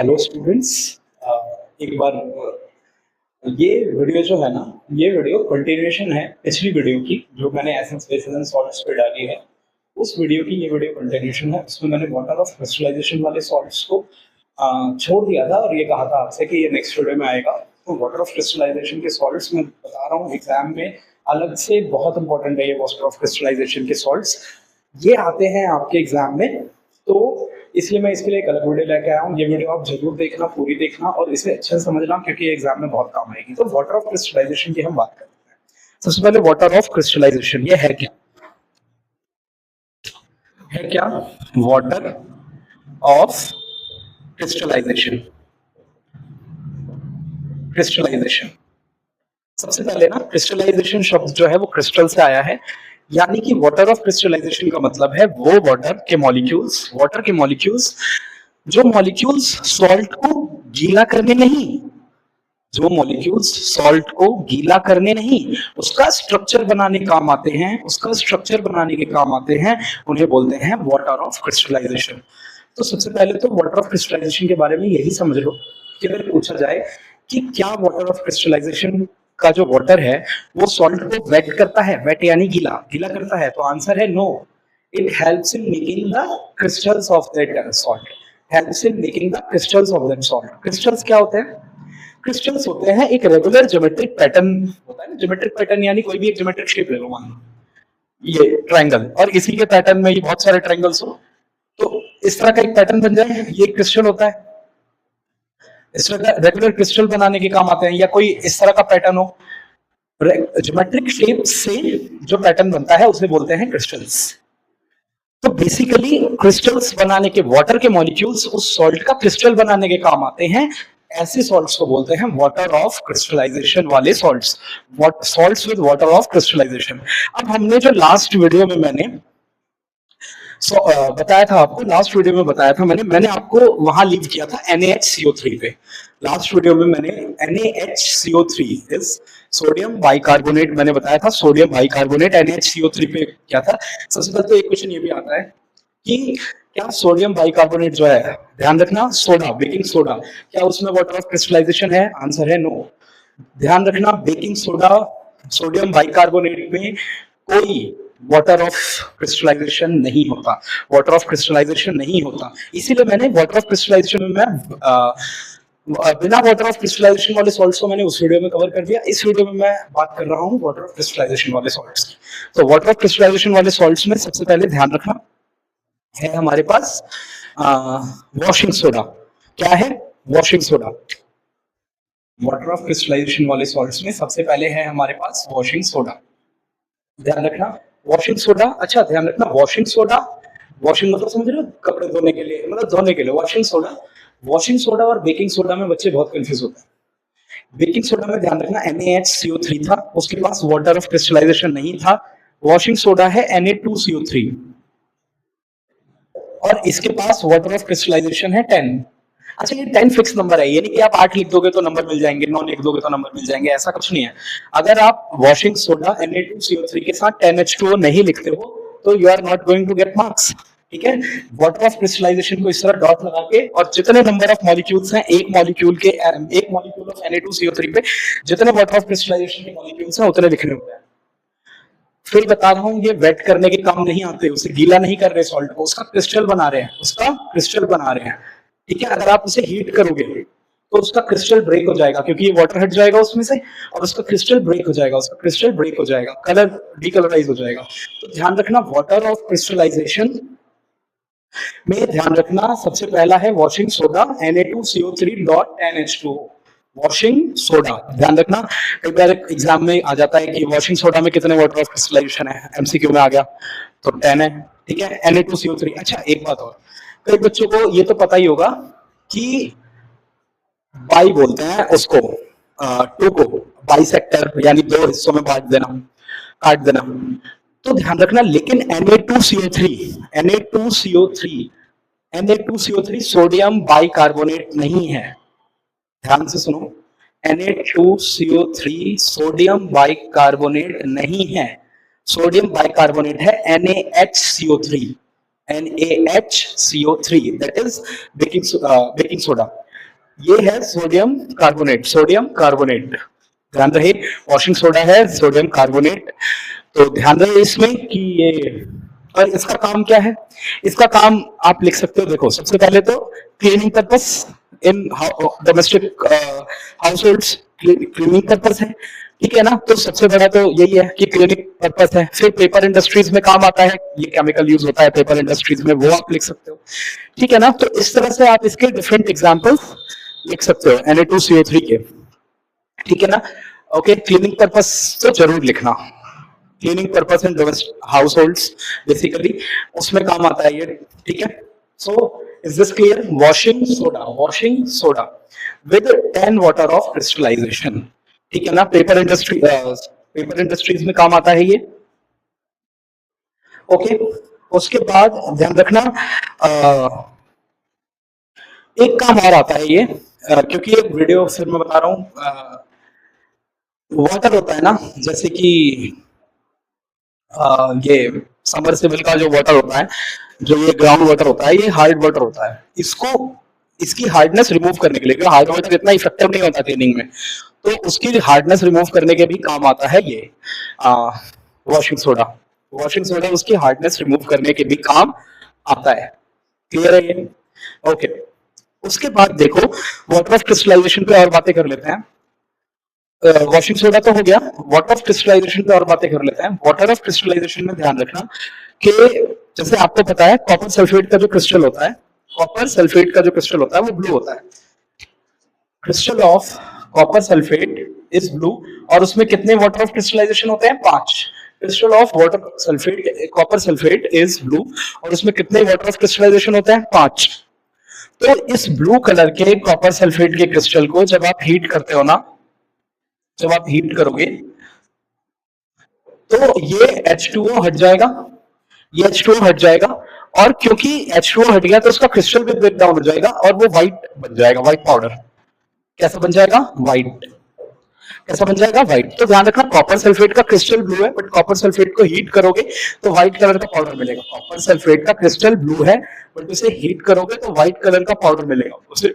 Hello students. एक बार ये video जो है ना, ये वीडियो कंटिन्यूएशन है पिछली वीडियो की जो मैंने एसेंस बेसिस एंड सॉल्ट्स पे डाली है। उस वीडियो की ये वीडियो कंटिन्यूएशन है। उसमें मैंने वाटर ऑफ क्रिस्टलाइजेशन वाले सॉल्ट्स को छोड़ दिया था और ये कहा था आपसे कि ये नेक्स्ट वीडियो में आएगा। तो वाटर ऑफ क्रिस्टलाइजेशन के सॉल्ट्स मैं बता रहा हूँ, एग्जाम में अलग से बहुत इंपॉर्टेंट है ये वाटर ऑफ क्रिस्टलाइजेशन के सॉल्ट्स। ये आते हैं आपके एग्जाम में, तो इसलिए मैं इसके लिए एक अलग वीडियो लेके आया हूँ। ये वीडियो आप जरूर देखना, पूरी देखना और इसे अच्छे से समझना, क्योंकि एग्जाम में बहुत काम आएगी। तो वाटर ऑफ क्रिस्टलाइजेशन की हम बात करते हैं। सबसे पहले वाटर ऑफ क्रिस्टलाइजेशन ये है क्या? Water of crystallisation. सबसे पहले ना, क्रिस्टलाइजेशन शब्द जो है वो क्रिस्टल से आया है, यानी कि वाटर ऑफ क्रिस्टलाइजेशन का मतलब है वो वाटर के मॉलिक्यूल्स जो मॉलिक्यूल्स सॉल्ट को गीला करने नहीं, उसका स्ट्रक्चर बनाने काम आते हैं, उन्हें बोलते हैं वाटर ऑफ क्रिस्टलाइजेशन। तो सबसे पहले तो वाटर ऑफ क्रिस्टलाइजेशन के बारे में यही समझ लो कि अगर पूछा जाए कि क्या वाटर ऑफ क्रिस्टलाइजेशन का जो वाटर है वो सॉल्ट को वेट करता है, वेट यानी गीला करता है, तो आंसर है no. It helps in making the crystals of that salt. Crystals क्या होते हैं? क्रिस्टल्स होते हैं एक रेगुलर ज्योमेट्रिक पैटर्न होता है ना। ज्योमेट्रिक पैटर्न यानी कोई भी एक ज्योमेट्रिक शेप ले लो, मान लो ये ट्रायंगल, और इसी के पैटर्न में ये बहुत सारे ट्रायंगल्स हो, तो इस तरह का एक पैटर्न बन जाए, ये क्रिस्टल होता है। इस तरह का रेगुलर क्रिस्टल बनाने के काम आते हैं। या कोई इस तरह का पैटर्न हो, ज्योमेट्रिक शेप से जो पैटर्न बनता है उसे बोलते हैं क्रिस्टल्स। तो बेसिकली क्रिस्टल्स बनाने के वाटर के मॉलिक्यूल्स उस सॉल्ट का क्रिस्टल बनाने के काम आते हैं। ऐसे सॉल्ट्स को बोलते हैं वाटर ऑफ क्रिस्टलाइजेशन वाले salts with water of crystallisation. अब हमने जो लास्ट वीडियो में मैंने बताया था आपको, लास्ट वीडियो में बताया था मैंने आपको वहां लीव किया था NaHCO3 पे। लास्ट वीडियो में मैंने NaHCO3 इज सोडियम बाइकार्बोनेट, मैंने बताया था सोडियम बाइकार्बोनेट NaHCO3 पे क्या था। सबसे पहले तो एक क्वेश्चन ये भी आता है कि क्या सोडियम बाइकार्बोनेट जो है, ध्यान रखना, सोडा, बेकिंग सोडा, क्या उसमें वाटर ऑफ क्रिस्टलाइजेशन है? आंसर है नो। ध्यान रखना, बेकिंग सोडा, सोडियम बाइकार्बोनेट में कोई वाटर ऑफ क्रिस्टलाइजेशन नहीं होता। इसीलिए मैंने वाटर ऑफ क्रिस्टलाइजेशन में बिना वाटर ऑफ क्रिस्टलाइजेशन वाले सॉल्ट्स को मैंने उस वीडियो में कवर कर दिया। इस वीडियो में मैं बात कर रहा हूं वाटर ऑफ क्रिस्टलाइजेशन वाले सॉल्ट्स की। तो वाटर ऑफ क्रिस्टलाइजेशन वाले सॉल्ट्स में सबसे पहले ध्यान रखना है हमारे पास वॉशिंग सोडा। क्या है? Washing soda. Water of crystallisation वाले सॉल्ट्स में सबसे पहले है हमारे पास वॉशिंग सोडा। ध्यान रखना, वॉशिंग सोडा। अच्छा ध्यान रखना, वॉशिंग सोडा, वॉशिंग मतलब समझ रहे हो, कपड़े धोने के लिए, मतलब धोने के लिए वॉशिंग सोडा और बेकिंग सोडा में बच्चे बहुत कंफ्यूज होते हैं। बेकिंग सोडा में ध्यान रखना NaHCO3 था, उसके पास वाटर ऑफ क्रिस्टलाइजेशन नहीं था। वॉशिंग सोडा है Na2CO3 और इसके पास वाटर ऑफ क्रिस्टलाइजेशन है 10। अच्छा, ये 10 फिक्स नंबर है, यानी कि आप 8 लिख दोगे तो नंबर मिल जाएंगे, 9 लिख दोगे तो नंबर मिल जाएंगे, ऐसा कुछ नहीं है। अगर आप वॉशिंग सोडा Na2CO3 के साथ 10H2O नहीं लिखते हो तो you are not going to get marks. ठीक है, वाटर ऑफ क्रिस्टलाइजेशन को इस तरह डॉट लगा के, और जितने नंबर ऑफ मॉलिक्यूल्स हैं एक मॉलिक्यूल ऑफ Na2CO3 पे जितने वाटर ऑफ क्रिस्टलाइजेशन के मॉलिक्यूल्स हैं उतने लिखने होते हैं। फिर बता रहा हूं, ये वेट करने के काम नहीं आते, उसे गीला नहीं कर रहे सॉल्ट को, उसका क्रिस्टल बना रहे हैं। ठीक है, अगर आप उसे हीट करोगे तो उसका क्रिस्टल ब्रेक हो जाएगा, क्योंकि ये वाटर हट जाएगा उसमें से और उसका क्रिस्टल ब्रेक हो जाएगा, कलर डीकलराइज हो जाएगा। तो ध्यान रखना, वाटर ऑफ क्रिस्टलाइजेशन में ध्यान रखना सबसे पहला है washing soda Na2CO3.10H2O। Washing soda ध्यान रखना, कई बार एग्जाम में आ जाता है कि वॉशिंग सोडा में कितने वाटर ऑफ क्रिस्टलाइजेशन है, MCQ में आ गया तो 10 है। ठीक है, Na2CO3। अच्छा एक बात और, कई बच्चों को ये तो पता ही होगा कि बाई बोलते हैं उसको, टू को बाइसेक्टर, यानी दो हिस्सों में काट देना। तो ध्यान रखना, लेकिन Na2CO3 सोडियम बाइकार्बोनेट नहीं है। ध्यान से सुनो, Na2CO3 सोडियम बाइकार्बोनेट नहीं है, सोडियम बाइकार्बोनेट है NaHCO3, that is baking soda. ये है सोडियम कार्बोनेट, सोडियम कार्बोनेट, ध्यान रहे वॉशिंग सोडा है सोडियम कार्बोनेट। तो ध्यान रहे इसमें कि ये, और इसका काम क्या है, इसका काम आप लिख सकते हो, देखो सबसे पहले तो cleaning purpose in domestic house holds, cleaning purpose है, ठीक है ना। तो सबसे बड़ा तो यही है कि क्लीनिंग पर्पस है। फिर पेपर इंडस्ट्रीज में काम आता है, ये केमिकल यूज होता है पेपर इंडस्ट्रीज में, वो आप लिख सकते हो, ठीक है ना। तो इस तरह से आप इसके डिफरेंट एग्जांपल्स लिख सकते हो Na2CO3 के, ठीक है ना। ओके, क्लीनिंग पर्पस तो जरूर लिखना, cleaning purpose in domestic households basically उसमें काम आता है ये, ठीक है। So is this clear? Washing soda with 10 water of crystallisation, ठीक है ना। पेपर इंडस्ट्रीज में काम आता है ये, ओके। उसके बाद ध्यान रखना एक काम और आता है ये, क्योंकि ये वीडियो फिर मैं बता रहा हूँ, वाटर होता है ना, जैसे कि ये सबमर्सिबल का जो वाटर होता है, जो ये ग्राउंड वाटर होता है, ये हार्ड वाटर होता है। इसको, इसकी हार्डनेस रिमूव करने के लिए, क्योंकि हार्ड वाटर इतना इफेक्टिव नहीं होता क्लीनिंग में, तो उसकी हार्डनेस रिमूव करने के भी काम आता है ये वॉशिंग सोडा। वॉशिंग सोडा उसकी हार्डनेस रिमूव करने के भी काम आता है, क्लियर है ये? ओके। उसके बाद देखो वाटर ऑफ क्रिस्टलाइजेशन पे और बातें कर लेते हैं। वॉशिंग सोडा तो हो गया, वाटर ऑफ क्रिस्टलाइजेशन पे और बातें कर लेते हैं। वाटर ऑफ क्रिस्टलाइजेशन में ध्यान रखना कि जैसे आपको पता है कॉपर सल्फेट का जो क्रिस्टल होता है, कॉपर सल्फेट का जो क्रिस्टल होता है वो ब्लू होता है। Crystal of copper sulphate is blue, और उसमें कितने वाटर ऑफ क्रिस्टलाइजेशन होते हैं? 5। Crystal of water sulphate, copper sulphate is blue, और उसमें कितने वाटर ऑफ क्रिस्टलाइजेशन होते हैं? 5। तो इस ब्लू कलर के कॉपर सल्फेट के क्रिस्टल को जब आप हीट करते हो ना, जब आप हीट करोगे तो ये H2O हट जाएगा, ये H2O हट जाएगा, और क्योंकि H2O हट गया तो उसका क्रिस्टल भी ब्रेक डाउन हो जाएगा और वो व्हाइट बन जाएगा, व्हाइट पाउडर। कैसा बन जाएगा? व्हाइट। कैसा बन जाएगा? व्हाइट। तो ध्यान रखना कॉपर सल्फेट का क्रिस्टल ब्लू है, बट कॉपर सल्फेट को हीट करोगे तो व्हाइट कलर का पाउडर मिलेगा। कॉपर सल्फेट का क्रिस्टल ब्लू है, बट उसे हीट करोगे तो व्हाइट कलर का पाउडर मिलेगा, उसे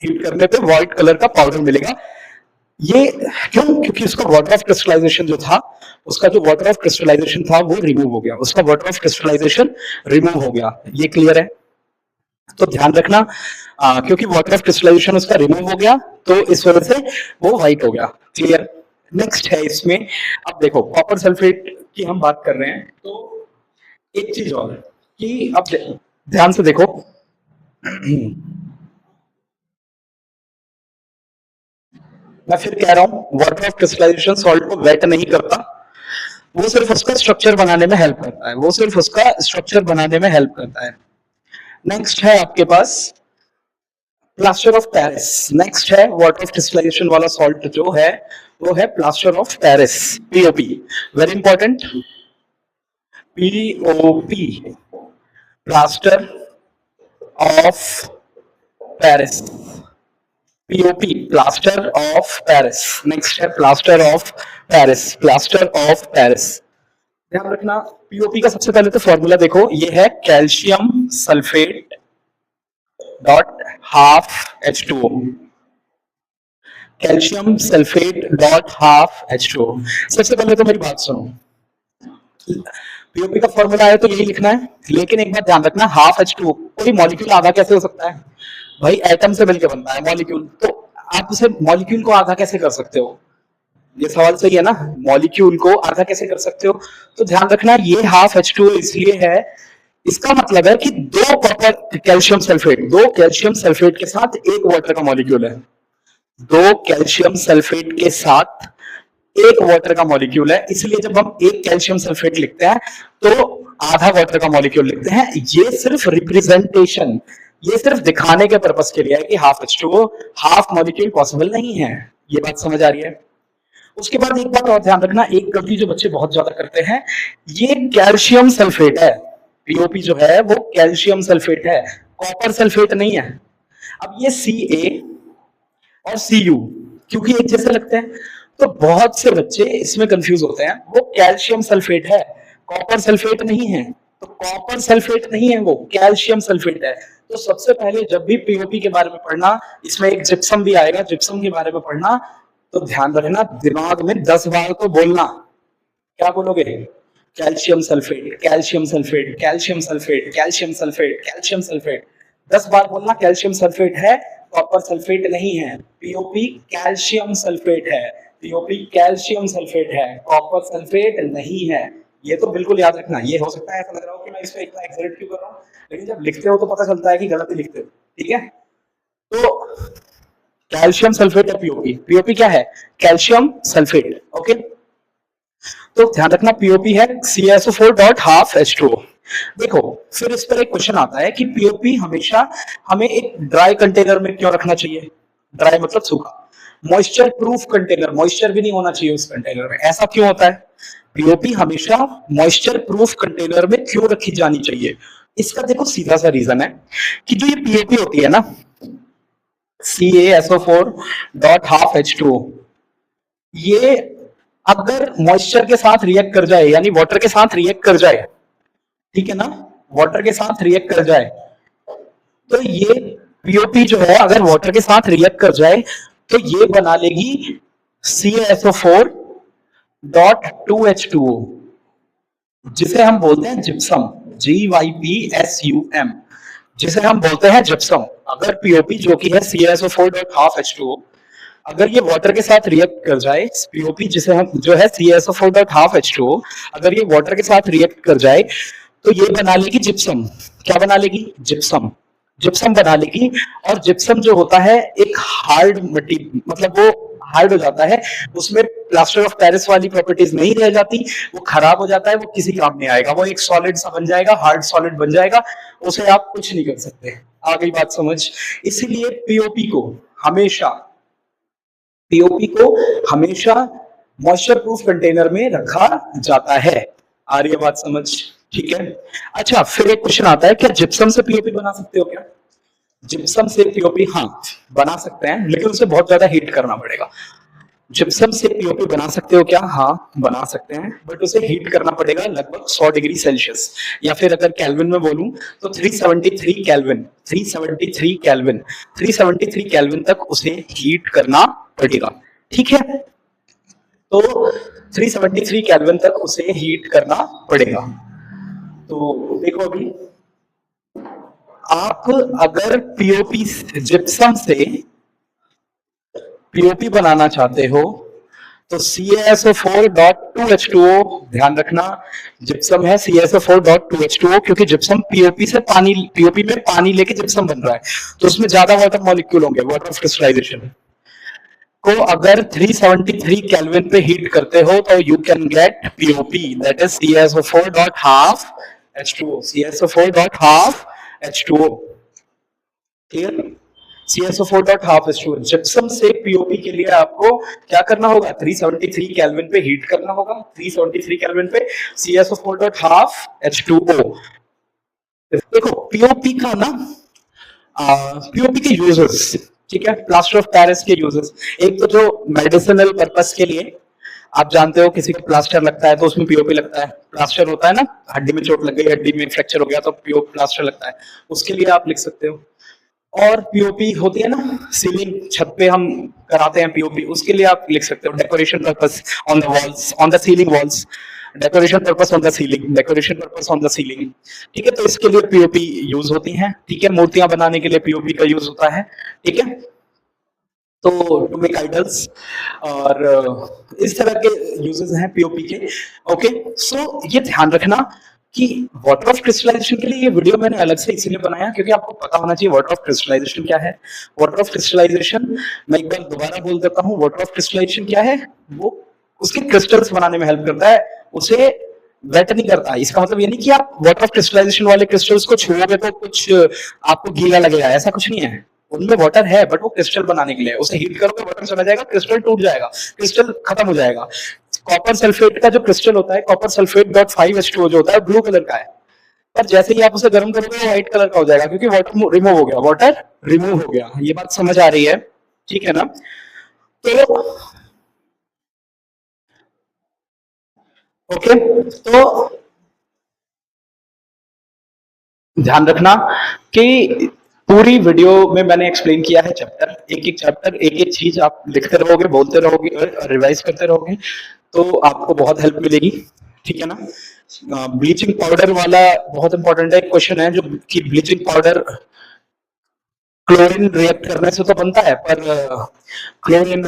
हीट करने पे व्हाइट कलर का पाउडर मिलेगा। ये क्यों? क्योंकि उसका वाटर ऑफ क्रिस्टलाइजेशन जो था, उसका जो वाटर ऑफ क्रिस्टलाइजेशन था वो रिमूव हो गया, उसका वाटर ऑफ क्रिस्टलाइजेशन रिमूव हो गया। ये क्लियर है? तो ध्यान रखना क्योंकि वाटर ऑफ क्रिस्टलाइजेशन उसका रिमूव हो गया तो इस वजह से वो व्हाइट हो गया। क्लियर? नेक्स्ट है इसमें, अब देखो कॉपर सल्फेट की हम बात कर रहे हैं, तो एक चीज और कि अब ध्यान से देखो मैं फिर कह रहा हूं वाटर ऑफ क्रिस्टलाइजेशन सॉल्ट को वेट नहीं करता, वो सिर्फ उसका स्ट्रक्चर बनाने में हेल्प करता है, वो सिर्फ उसका स्ट्रक्चर बनाने में हेल्प करता है। नेक्स्ट है आपके पास प्लास्टर ऑफ पेरिस। नेक्स्ट है वाटर ऑफ क्रिस्टलाइजेशन वाला सॉल्ट जो है वो है plaster of Paris, POP. Very important, POP, plaster of Paris, POP, plaster of Paris. Next है plaster of Paris, plaster of Paris. ध्यान रखना पीओपी का सबसे पहले तो फॉर्मूला देखो, ये है calcium sulphate dot half H2O, calcium sulphate dot half H2O। सबसे पहले तो मेरी बात सुनो, पीओपी का फॉर्मूला है तो यही लिखना है, लेकिन एक बात ध्यान रखना हाफ H2O, कोई मॉलिक्यूल आधा कैसे हो सकता है भाई? एटम से मिलकर बनता है मॉलिक्यूल, तो आप उसे मॉलिक्यूल को आधा कैसे कर सकते हो? ये सवाल सही है ना, मॉलिक्यूल को आधा कैसे कर सकते हो? तो ध्यान रखना ये हाफ H2O इसलिए है, इसका मतलब है कि दो कॉपर कैल्शियम सल्फेट, दो कैल्शियम सल्फेट के साथ एक वाटर का मॉलिक्यूल है, दो कैल्शियम सल्फेट के साथ एक वाटर का मॉलिक्यूल है, इसलिए जब हम एक कैल्शियम सल्फेट लिखते हैं तो आधा वाटर का मॉलिक्यूल लिखते हैं। ये सिर्फ रिप्रेजेंटेशन, ये सिर्फ दिखाने के पर्पस के लिए है कि half H2O, half molecule possible नहीं है। ये बात समझ आ रही है? उसके बाद एक बात और ध्यान रखना, एक गलती जो बच्चे बहुत ज्यादा करते हैं, ये कैल्शियम सल्फेट है, पीओपी जो है वो कैल्शियम सल्फेट है, कॉपर सल्फेट नहीं है। अब ये Ca और Cu क्योंकि एक जैसे लगते हैं तो बहुत से बच्चे इसमें कंफ्यूज होते हैं, वो कैल्शियम सल्फेट है, कॉपर सल्फेट नहीं है। तो कॉपर सल्फेट नहीं है, वो कैल्शियम सल्फेट है। तो सबसे पहले जब भी पीओपी के बारे में पढ़ना, इसमें एक जिप्सम भी आएगा, जिप्सम के बारे में पढ़ना, तो ध्यान रखना, दिमाग में 10 बार तो बोलना। क्या बोलोगे? Calcium sulphate, calcium sulphate, calcium sulphate, calcium sulphate, calcium sulphate, 10 बार बोलना। कैल्शियम सल्फेट है, कॉपर सल्फेट नहीं है। पीओपी कैल्शियम सल्फेट है, पीओपी कैल्शियम सल्फेट है, कॉपर सल्फेट नहीं है। ये तो बिल्कुल याद रखना। ये हो सकता है ऐसा लग रहा हो कि मैं इस पे इतना एक्सरेट क्यों कर रहा हूँ, लेकिन जब लिखते हो तो पता चलता है कि गलत ही लिखते हो। ठीक है, तो कैल्शियम सल्फेट है पीओपी। पीओपी क्या है? Calcium sulphate. ओके, तो ध्यान रखना पीओपी है CaSO4 डॉट हाफ H2O। देखो, फिर इस पर एक क्वेश्चन आता है कि पीओपी हमेशा हमें एक ड्राई कंटेनर में क्यों रखना चाहिए? ड्राई मतलब सूखा, मॉइस्चर प्रूफ कंटेनर, मॉइस्चर भी नहीं होना चाहिए उस कंटेनर में। ऐसा क्यों होता है? पीओपी हमेशा मॉइस्चर प्रूफ कंटेनर में क्यों रखी जानी चाहिए? इसका देखो सीधा सा रीजन है कि जो ये पीओपी होती है ना, CaSO4 डॉट हाफ H2O, ये अगर मॉइस्चर के साथ रिएक्ट कर जाए, यानी वाटर के साथ रिएक्ट कर जाए, ठीक है ना, वाटर के साथ रिएक्ट कर जाए, तो ये पीओपी जो है अगर वाटर के साथ रिएक्ट कर जाए तो ये बना लेगी CaSO4 डॉट 2H2O, जिसे हम बोलते हैं जिप्सम, GYPSUM, जिसे हम बोलते हैं जिप्सम। अगर पीओपी जो कि है CaSO4 डॉट हाफ H2O, अगर ये वाटर के साथ रिएक्ट कर जाए, पीओपी जिसे हम जो है CaSO4 डॉट हाफ H2O, अगर ये वाटर के साथ रिएक्ट कर जाए तो ये बना लेगी जिप्सम। क्या बना लेगी? जिप्सम, जिप्सम बना लेगी। और जिप्सम जो होता है एक हार्ड मिट्टी, मतलब वो हार्ड हो जाता है, उसमें प्लास्टर ऑफ पेरिस वाली प्रॉपर्टीज नहीं रह जाती, वो खराब हो जाता है, वो किसी काम नहीं आएगा, वो एक सॉलिड सा बन जाएगा, हार्ड सॉलिड बन जाएगा, उसे आप कुछ नहीं कर सकते। आ गई बात समझ? इसीलिए पीओपी को हमेशा, पीओपी को हमेशा मॉइस्चर प्रूफ कंटेनर में रखा जाता है। आ रही है बात समझ? ठीक है। अच्छा, फिर एक क्वेश्चन आता है, क्या जिप्सम से पीओपी बना सकते हो क्या? जिप्सम से पीओपी हाँ बना सकते हैं, लेकिन उसे बहुत ज्यादा हीट करना पड़ेगा। जिप्सम से पीओपी बना सकते हो क्या? हाँ बना सकते हैं, बट उसे हीट करना पड़ेगा लगभग 100 डिग्री सेल्सियस, या फिर अगर केल्विन में बोलूं तो 373 केल्विन, 373 केल्विन, 373 केल्विन तक उसे हीट करना पड़ेगा। ठीक है, तो 373 केल्विन तक उसे हीट करना पड़ेगा। तो देखो अभी, आप अगर पीओपी जिप्सम से पीओपी बनाना चाहते हो तो CaSO4 डॉट 2H2O, ध्यान रखना जिप्सम है CaSO4 डॉट 2H2O, क्योंकि जिप्सम पीओपी से पानी, पीओपी में पानी लेके जिप्सम बन रहा है, तो उसमें ज्यादा वाटर मॉलिक्यूल होंगे, वाटर ऑफ क्रिस्टलाइजेशन को अगर 373 केल्विन पे हीट करते हो तो you can get POP, that is CaSO4 dot half H2O, CaSO4 dot half H2O। Clear? CaSO4 dot half H2O। Gypsum से पीओपी के लिए आपको क्या करना होगा? 373 केल्विन पे हीट करना होगा, 373 केल्विन पे CaSO4 डॉट हाफ H2O। देखो पीओपी का ना, पीओपी के यूजेस, ठीक है, प्लास्टर ऑफ पेरिस के यूजेस, एक तो जो मेडिसिनल पर्पस के लिए, आप जानते हो किसी को प्लास्टर लगता है तो उसमें पीओपी लगता है, प्लास्टर होता है ना, हड्डी में चोट लग गई, हड्डी में फ्रैक्चर हो गया तो पीओ प्लास्टर लगता है, उसके लिए आप लिख सकते हो। और पीओपी होती है ना, सीलिंग, छत पे हम कराते हैं पीओपी, उसके लिए आप लिख सकते हो decoration purpose on the walls, on the ceiling walls, decoration purpose on the ceiling, decoration purpose on the ceiling. ठीक है, तो इसके लिए पीओपी यूज होती है। ठीक है, मूर्तियां बनाने के लिए पीओपी का यूज होता है। ठीक है, तो टू मेक आइडल्स और इस तरह के यूजेस हैं पीओपी के। ओके, सो ये ध्यान रखना कि वाटर ऑफ क्रिस्टलाइजेशन के लिए ये वीडियो मैंने अलग से इसीलिए बनाया क्योंकि आपको पता होना चाहिए वाटर ऑफ क्रिस्टलाइजेशन क्या है। वाटर ऑफ क्रिस्टलाइजेशन, मैं एक बार दोबारा बोल देता हूँ, वाटर ऑफ क्रिस्टलाइजेशन क्या है? वो उसके क्रिस्टल्स बनाने में हेल्प करता है, उसे वेट नहीं करता। इसका मतलब ये नहीं कि आप वाटर ऑफ क्रिस्टलाइजेशन वाले क्रिस्टल्स को छुओगे तो कुछ आपको गीला लगेगा, ऐसा कुछ नहीं है। उनमें वाटर है बट वो क्रिस्टल बनाने के लिए, उसे हीट करोगे वाटर चला जाएगा, क्रिस्टल टूट जाएगा, क्रिस्टल खत्म हो जाएगा। कॉपर सल्फेट का जो क्रिस्टल होता है, कॉपर सल्फेट डॉट 5H2O जो होता है, ब्लू कलर का है, पर जैसे ही आप उसे गर्म करोगे वो व्हाइट कलर का हो जाएगा क्योंकि वाटर रिमूव हो गया, वाटर रिमूव हो गया। ये बात समझ आ रही है? ठीक है ना? तो ओके, तो ध्यान रखना कि पूरी वीडियो में मैंने एक्सप्लेन किया है चैप्टर, एक एक चैप्टर, एक एक चीज आप लिखते रहोगे, बोलते रहोगे और रिवाइज करते रहोगे तो आपको बहुत हेल्प मिलेगी, ठीक है ना। ब्लीचिंग पाउडर वाला बहुत इंपॉर्टेंट है, क्वेश्चन है जो कि ब्लीचिंग पाउडर क्लोरीन रिएक्ट करने से तो बनता है, पर क्लोरीन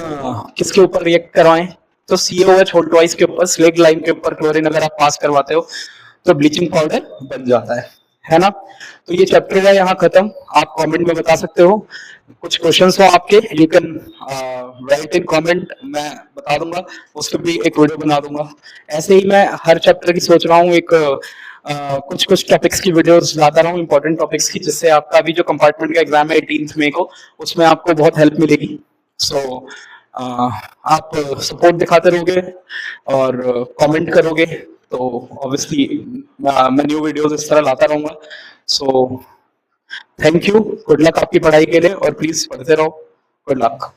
किसके ऊपर रिएक्ट करवाएं, तो COH होल ट्वाइस के ऊपर, स्लेग लाइन के ऊपर क्लोरीन अगर आप पास करवाते हो तो ब्लीचिंग पाउडर बन जाता है ना। तो ये चैप्टर है यहाँ खत्म। आप कमेंट में बता सकते हो, कुछ क्वेश्चंस हो आपके, you can write in comment, मैं बता दूंगा, उसके भी एक वीडियो बना दूंगा। ऐसे ही मैं हर चैप्टर की सोच रहा हूँ एक कुछ कुछ टॉपिक्स की वीडियोस लाता रहा हूँ, इंपॉर्टेंट टॉपिक्स की, जिससे आपका अभी जो कंपार्टमेंट का एग्जाम है 18 मई को, उसमें आपको बहुत हेल्प मिलेगी। सो आप सपोर्ट दिखाते रहोगे और कमेंट करोगे तो ऑब्वियसली मैं न्यू वीडियोस इस तरह लाता रहूंगा। So thank you, good luck आपकी पढ़ाई के लिए, और प्लीज पढ़ते रहो। Good luck.